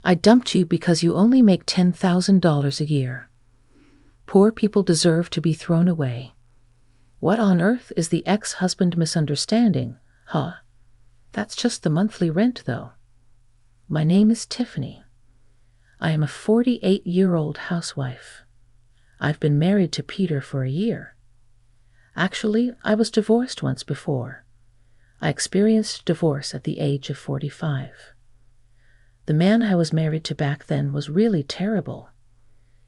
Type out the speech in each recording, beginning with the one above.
I dumped you because you only make $10,000 a year. Poor people deserve to be thrown away. What on earth is the ex-husband misunderstanding, huh? That's just the monthly rent, though. My name is Tiffany. I am a 48-year-old housewife. I've been married to Peter for a year. Actually, I was divorced once before. I experienced divorce at the age of 45. The man I was married to back then was really terrible.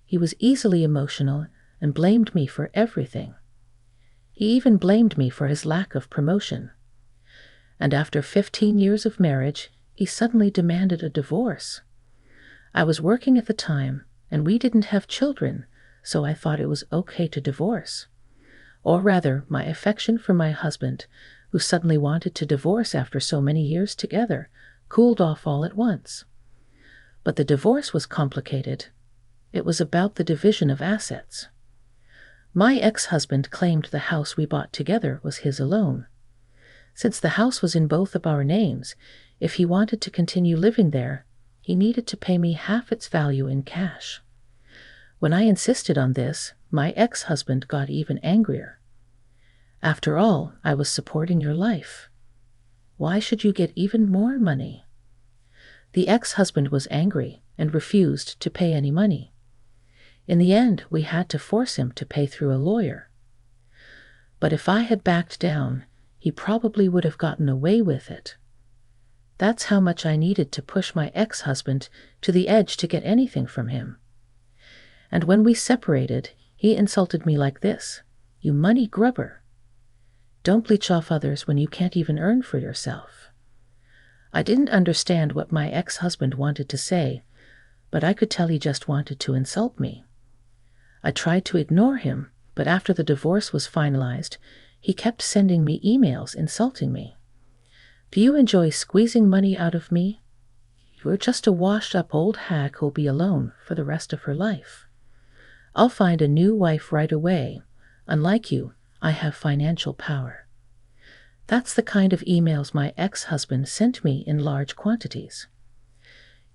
He was easily emotional and blamed me for everything. He even blamed me for his lack of promotion. And after 15 years of marriage, he suddenly demanded a divorce. I was working at the time, and we didn't have children, so I thought it was okay to divorce. Or rather, my affection for my husband, who suddenly wanted to divorce after so many years together, cooled off all at once. But the divorce was complicated. It was about the division of assets. My ex-husband claimed the house we bought together was his alone. Since the house was in both of our names, if he wanted to continue living there, he needed to pay me half its value in cash. When I insisted on this, my ex-husband got even angrier. After all, I was supporting your life. Why should you get even more money? The ex-husband was angry and refused to pay any money. In the end, we had to force him to pay through a lawyer. But if I had backed down, he probably would have gotten away with it. That's how much I needed to push my ex-husband to the edge to get anything from him. And when we separated, he insulted me like this: "You money grubber. Don't bleach off others when you can't even earn for yourself." I didn't understand what my ex-husband wanted to say, but I could tell he just wanted to insult me. I tried to ignore him, but after the divorce was finalized, he kept sending me emails insulting me. "Do you enjoy squeezing money out of me? You're just a washed-up old hag who'll be alone for the rest of her life. I'll find a new wife right away. Unlike you, I have financial power." That's the kind of emails my ex-husband sent me in large quantities.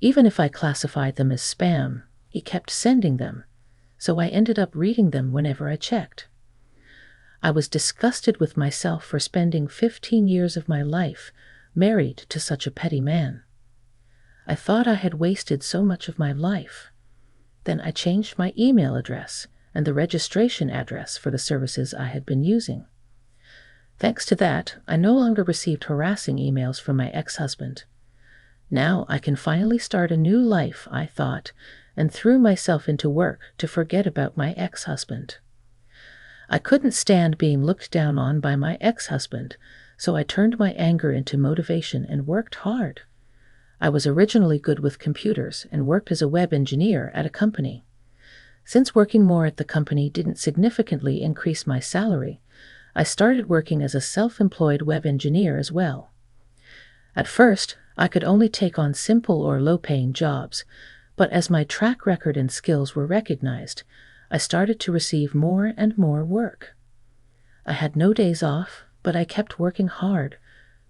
Even if I classified them as spam, he kept sending them, so I ended up reading them whenever I checked. I was disgusted with myself for spending 15 years of my life married to such a petty man. I thought I had wasted so much of my life. Then I changed my email address and the registration address for the services I had been using. Thanks to that, I no longer received harassing emails from my ex-husband. Now I can finally start a new life, I thought, and threw myself into work to forget about my ex-husband. I couldn't stand being looked down on by my ex-husband, so I turned my anger into motivation and worked hard. I was originally good with computers and worked as a web engineer at a company. Since working more at the company didn't significantly increase my salary, I started working as a self-employed web engineer as well. At first, I could only take on simple or low-paying jobs, but as my track record and skills were recognized, I started to receive more and more work. I had no days off, but I kept working hard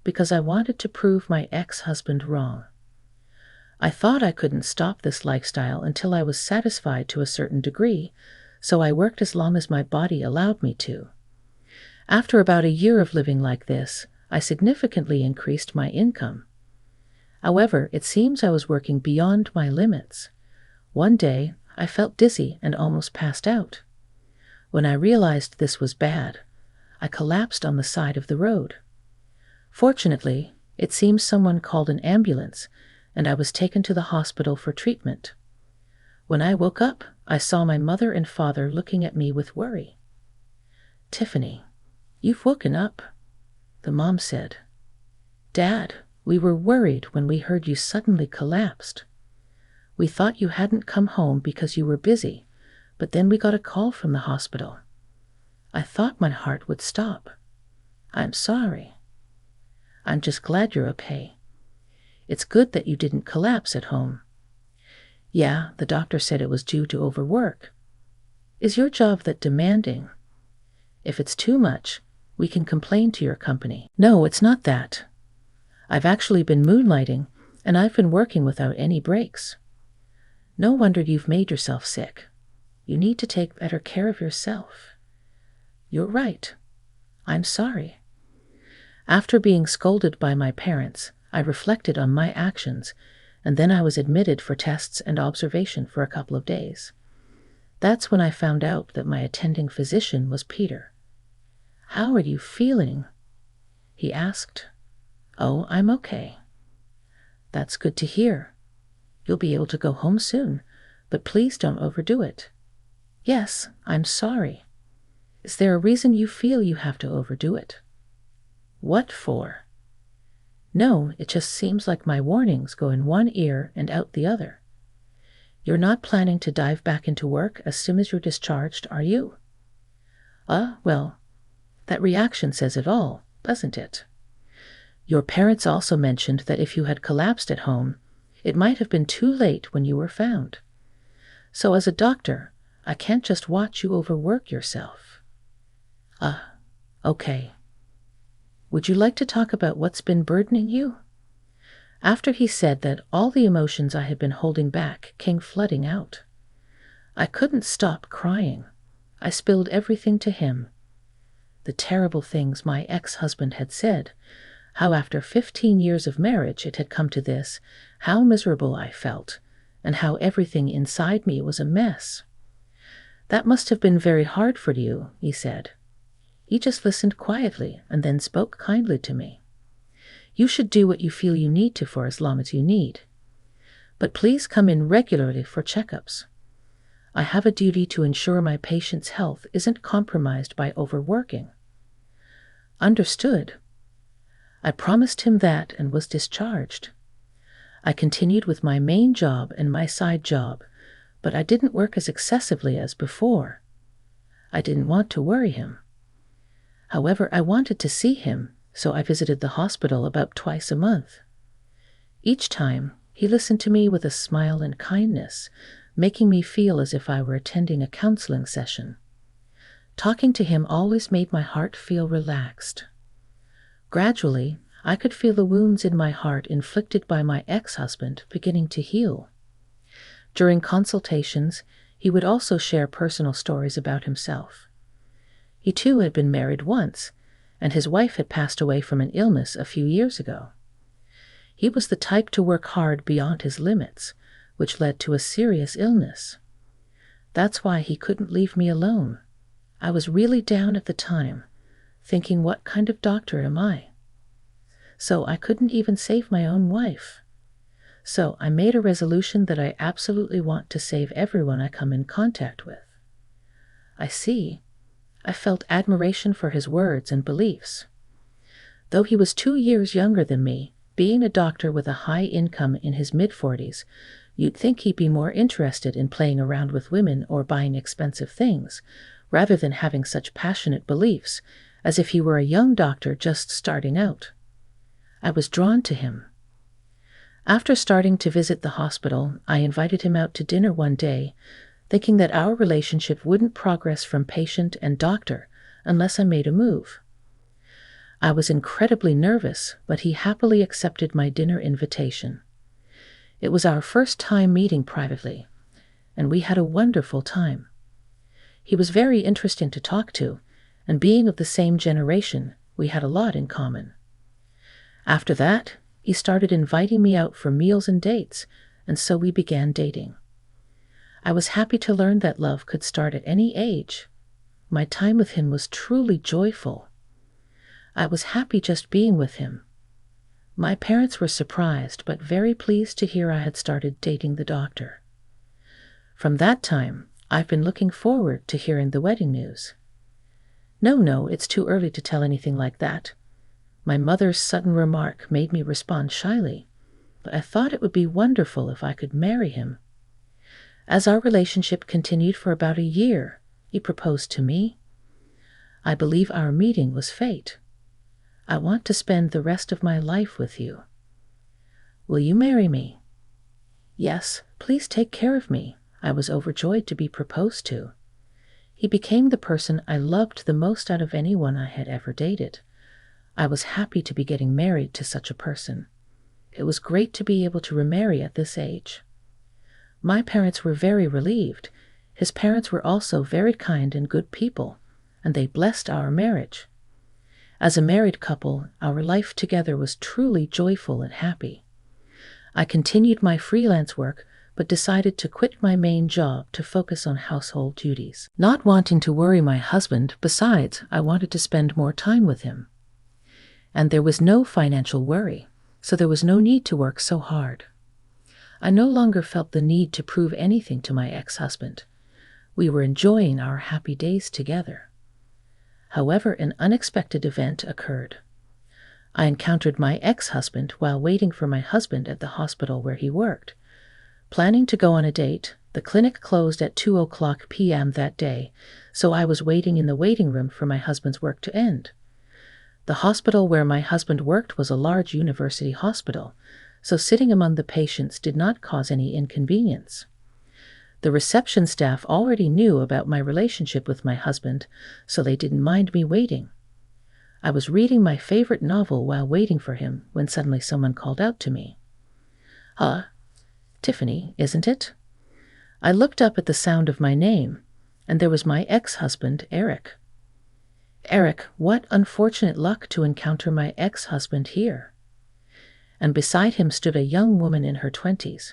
because I wanted to prove my ex-husband wrong. I thought I couldn't stop this lifestyle until I was satisfied to a certain degree, so I worked as long as my body allowed me to. After about a year of living like this, I significantly increased my income. However, it seems I was working beyond my limits. One day, I felt dizzy and almost passed out. When I realized this was bad, I collapsed on the side of the road. Fortunately, it seems someone called an ambulance, and I was taken to the hospital for treatment. When I woke up, I saw my mother and father looking at me with worry. "Tiffany, you've woken up," the mom said. "Dad, we were worried when we heard you suddenly collapsed. We thought you hadn't come home because you were busy, but then we got a call from the hospital. I thought my heart would stop. I'm sorry." "I'm just glad you're okay. It's good that you didn't collapse at home." "Yeah, the doctor said it was due to overwork." "Is your job that demanding? If it's too much, we can complain to your company." "No, it's not that. I've actually been moonlighting, and I've been working without any breaks. No wonder you've made yourself sick. You need to take better care of yourself. You're right. I'm sorry. After being scolded by my parents, I reflected on my actions, and then I was admitted for tests and observation for a couple of days. That's when I found out that my attending physician was Peter. "How are you feeling?" he asked. "Oh, I'm okay." "That's good to hear. You'll be able to go home soon, but please don't overdo it." "Yes, I'm sorry." "Is there a reason you feel you have to overdo it?" "What for?" "No, it just seems like my warnings go in one ear and out the other. You're not planning to dive back into work as soon as you're discharged, are you?" Well, that reaction says it all, doesn't it? Your parents also mentioned that if you had collapsed at home, it might have been too late when you were found. So as a doctor, I can't just watch you overwork yourself." Okay. Would you like to talk about what's been burdening you?" After he said that, all the emotions I had been holding back came flooding out. I couldn't stop crying. I spilled everything to him. The terrible things my ex-husband had said, how after 15 years of marriage it had come to this, how miserable I felt, and how everything inside me was a mess. "That must have been very hard for you," he said. He just listened quietly and then spoke kindly to me. "You should do what you feel you need to for as long as you need. But please come in regularly for checkups. I have a duty to ensure my patient's health isn't compromised by overworking." Understood. I promised him that and was discharged. I continued with my main job and my side job, but I didn't work as excessively as before. I didn't want to worry him. However, I wanted to see him, so I visited the hospital about twice a month. Each time, he listened to me with a smile and kindness, making me feel as if I were attending a counseling session. Talking to him always made my heart feel relaxed. Gradually, I could feel the wounds in my heart inflicted by my ex-husband beginning to heal. During consultations, he would also share personal stories about himself. He too had been married once, and his wife had passed away from an illness a few years ago. He was the type to work hard beyond his limits, which led to a serious illness. That's why he couldn't leave me alone. I was really down at the time, thinking, what kind of doctor am I? So I couldn't even save my own wife. So I made a resolution that I absolutely want to save everyone I come in contact with. I see. I felt admiration for his words and beliefs. Though he was 2 years younger than me, being a doctor with a high income in his mid-40s, you'd think he'd be more interested in playing around with women or buying expensive things, rather than having such passionate beliefs, as if he were a young doctor just starting out. I was drawn to him. After starting to visit the hospital, I invited him out to dinner one day, thinking that our relationship wouldn't progress from patient and doctor unless I made a move. I was incredibly nervous, but he happily accepted my dinner invitation. It was our first time meeting privately, and we had a wonderful time. He was very interesting to talk to, and being of the same generation, we had a lot in common. After that, he started inviting me out for meals and dates, and so we began dating. I was happy to learn that love could start at any age. My time with him was truly joyful. I was happy just being with him. My parents were surprised but very pleased to hear I had started dating the doctor. From that time, I've been looking forward to hearing the wedding news. No, it's too early to tell anything like that. My mother's sudden remark made me respond shyly, but I thought it would be wonderful if I could marry him. As our relationship continued for about a year, he proposed to me. I believe our meeting was fate. I want to spend the rest of my life with you. Will you marry me? Yes, please take care of me. I was overjoyed to be proposed to. He became the person I loved the most out of anyone I had ever dated. I was happy to be getting married to such a person. It was great to be able to remarry at this age. My parents were very relieved. His parents were also very kind and good people, and they blessed our marriage. As a married couple, our life together was truly joyful and happy. I continued my freelance work, but decided to quit my main job to focus on household duties. Not wanting to worry my husband, besides, I wanted to spend more time with him. And there was no financial worry, so there was no need to work so hard. I no longer felt the need to prove anything to my ex-husband. We were enjoying our happy days together. However, an unexpected event occurred. I encountered my ex-husband while waiting for my husband at the hospital where he worked. Planning to go on a date, the clinic closed at 2:00 p.m. that day, so I was waiting in the waiting room for my husband's work to end. The hospital where my husband worked was a large university hospital, so sitting among the patients did not cause any inconvenience. The reception staff already knew about my relationship with my husband, so they didn't mind me waiting. I was reading my favorite novel while waiting for him when suddenly someone called out to me. Tiffany, isn't it? I looked up at the sound of my name, and there was my ex-husband, Eric. Eric, what unfortunate luck to encounter my ex-husband here. And beside him stood a young woman in her 20s.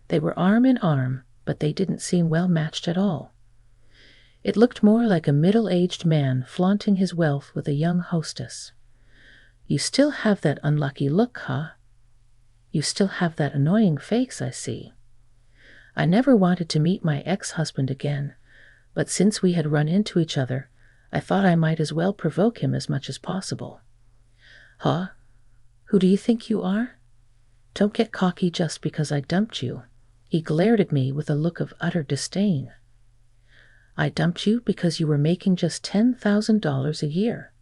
They were arm in arm, but they didn't seem well matched at all. It looked more like a middle-aged man flaunting his wealth with a young hostess. You still have that unlucky look, huh? You still have that annoying face, I see. I never wanted to meet my ex-husband again, but since we had run into each other, I thought I might as well provoke him as much as possible. Who do you think you are? Don't get cocky just because I dumped you. He glared at me with a look of utter disdain. I dumped you because you were making just $10,000 a year.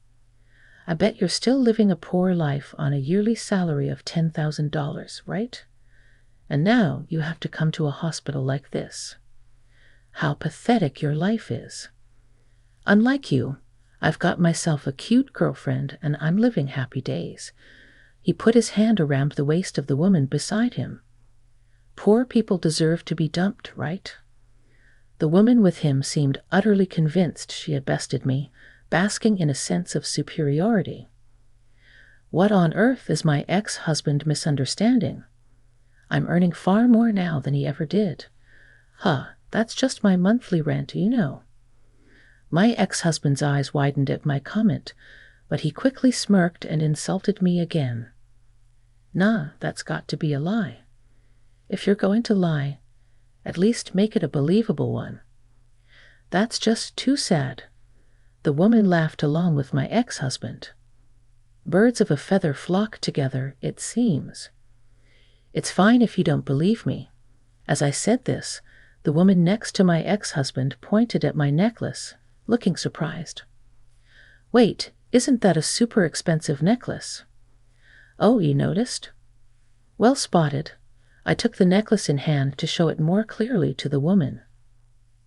I bet you're still living a poor life on a yearly salary of $10,000, right? And now you have to come to a hospital like this. How pathetic your life is. Unlike you, I've got myself a cute girlfriend and I'm living happy days. He put his hand around the waist of the woman beside him. Poor people deserve to be dumped, right? The woman with him seemed utterly convinced she had bested me, basking in a sense of superiority. What on earth is my ex-husband misunderstanding? I'm earning far more now than he ever did. That's just my monthly rent, you know. My ex-husband's eyes widened at my comment, but he quickly smirked and insulted me again. Nah, that's got to be a lie. If you're going to lie, at least make it a believable one. That's just too sad. The woman laughed along with my ex-husband. Birds of a feather flock together, it seems. It's fine if you don't believe me. As I said this, the woman next to my ex-husband pointed at my necklace, looking surprised. Wait, isn't that a super expensive necklace? Oh, you noticed? Well spotted. I took the necklace in hand to show it more clearly to the woman.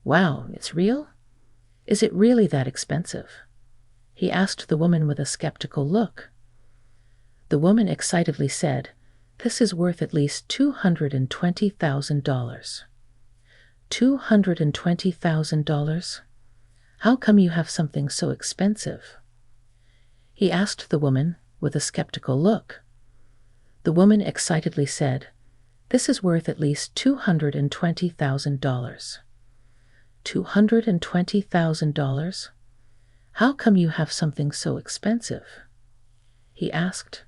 Wow, it's real? Is it really that expensive? He asked the woman with a skeptical look. The woman excitedly said, This is worth at least $220,000. $220,000? How come you have something so expensive? He asked the woman with a skeptical look. The woman excitedly said, This is worth at least $220,000. $220,000? How come you have something so expensive? He asked.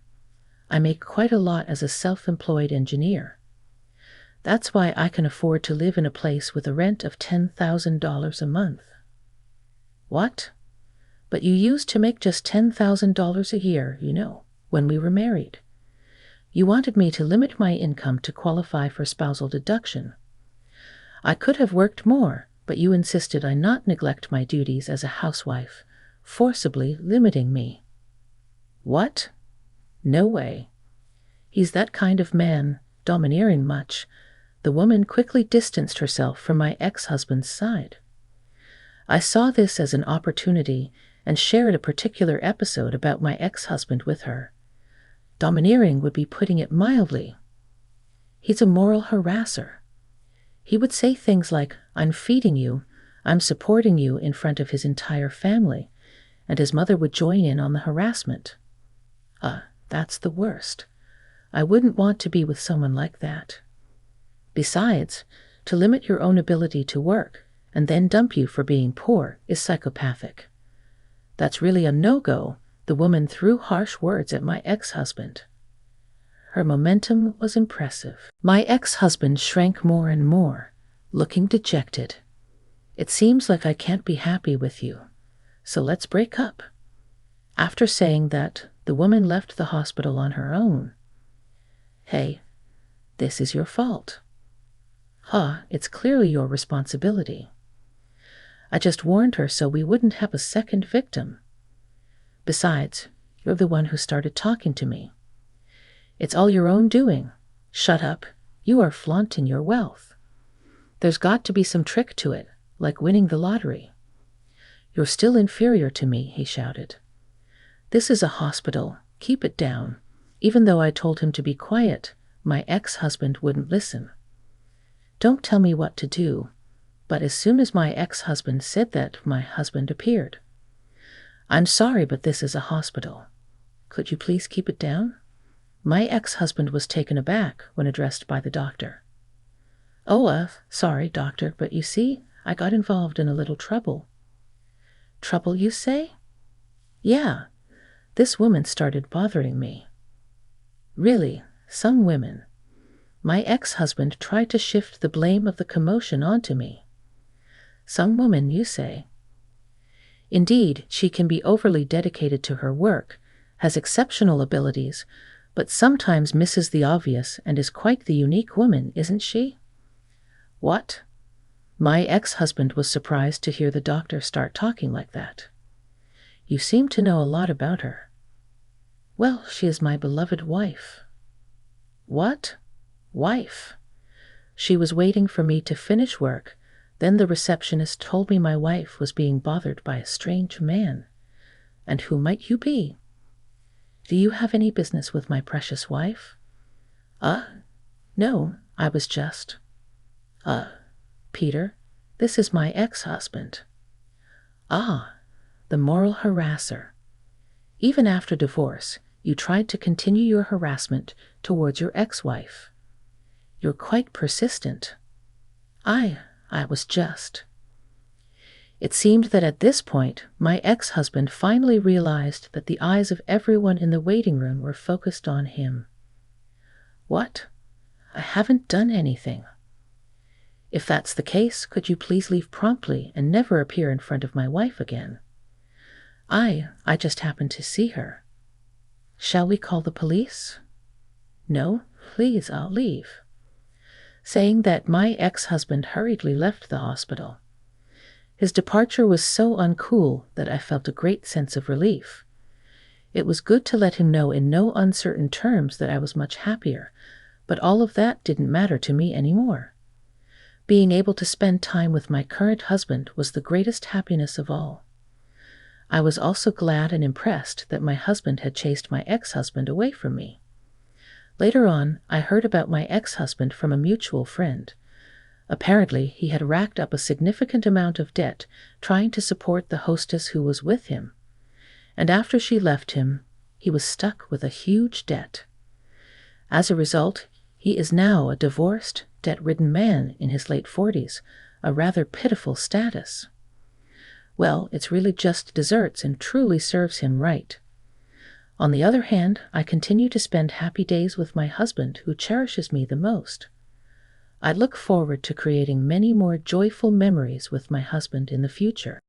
I make quite a lot as a self-employed engineer. That's why I can afford to live in a place with a rent of $10,000 a month. What? But you used to make just $10,000 a year, you know, when we were married. You wanted me to limit my income to qualify for spousal deduction. I could have worked more, but you insisted I not neglect my duties as a housewife, forcibly limiting me. What? No way. He's that kind of man, domineering much. The woman quickly distanced herself from my ex-husband's side. I saw this as an opportunity and shared a particular episode about my ex-husband with her. Domineering would be putting it mildly. He's a moral harasser. He would say things like, "I'm feeding you, I'm supporting you," in front of his entire family, and his mother would join in on the harassment. That's the worst. I wouldn't want to be with someone like that. Besides, to limit your own ability to work and then dump you for being poor is psychopathic. That's really a no-go. The woman threw harsh words at my ex-husband. Her momentum was impressive. My ex-husband shrank more and more, looking dejected. "It seems like I can't be happy with you, so let's break up." After saying that, the woman left the hospital on her own. "Hey, this is your fault." It's clearly your responsibility. I just warned her so we wouldn't have a second victim. Besides, you're the one who started talking to me. It's all your own doing. Shut up. You are flaunting your wealth. There's got to be some trick to it, like winning the lottery. "You're still inferior to me," he shouted. "This is a hospital. Keep it down." Even though I told him to be quiet, my ex-husband wouldn't listen. Don't tell me what to do. But as soon as my ex-husband said that, my husband appeared. "I'm sorry, but this is a hospital. Could you please keep it down?" My ex-husband was taken aback when addressed by the doctor. Sorry, doctor, but you see, I got involved in a little trouble." "Trouble, you say?" "Yeah, this woman started bothering me." "Really, some women." My ex-husband tried to shift the blame of the commotion onto me. "Some woman, you say?" "Indeed, she can be overly dedicated to her work, has exceptional abilities, but sometimes misses the obvious and is quite the unique woman, isn't she?" "What?" My ex-husband was surprised to hear the doctor start talking like that. "You seem to know a lot about her." "Well, she is my beloved wife." "What? Wife?" She was waiting for me to finish work. Then the receptionist told me my wife was being bothered by a strange man. "And who might you be?" "Do you have any business with my precious wife?" No, I was just." "Peter, this is my ex-husband." The moral harasser. Even after divorce, you tried to continue your harassment towards your ex-wife. You're quite persistent." I was just." It seemed that at this point, my ex-husband finally realized that the eyes of everyone in the waiting room were focused on him. "What? I haven't done anything." "If that's the case, could you please leave promptly and never appear in front of my wife again?" I just happened to see her." "Shall we call the police?" "No, please, I'll leave." Saying that, my ex-husband hurriedly left the hospital. His departure was so uncool that I felt a great sense of relief. It was good to let him know in no uncertain terms that I was much happier, but all of that didn't matter to me anymore. Being able to spend time with my current husband was the greatest happiness of all. I was also glad and impressed that my husband had chased my ex-husband away from me. Later on, I heard about my ex-husband from a mutual friend. Apparently, he had racked up a significant amount of debt trying to support the hostess who was with him. And after she left him, he was stuck with a huge debt. As a result, he is now a divorced, debt-ridden man in his late 40s, a rather pitiful status. Well, it's really just desserts and truly serves him right. On the other hand, I continue to spend happy days with my husband who cherishes me the most. I look forward to creating many more joyful memories with my husband in the future.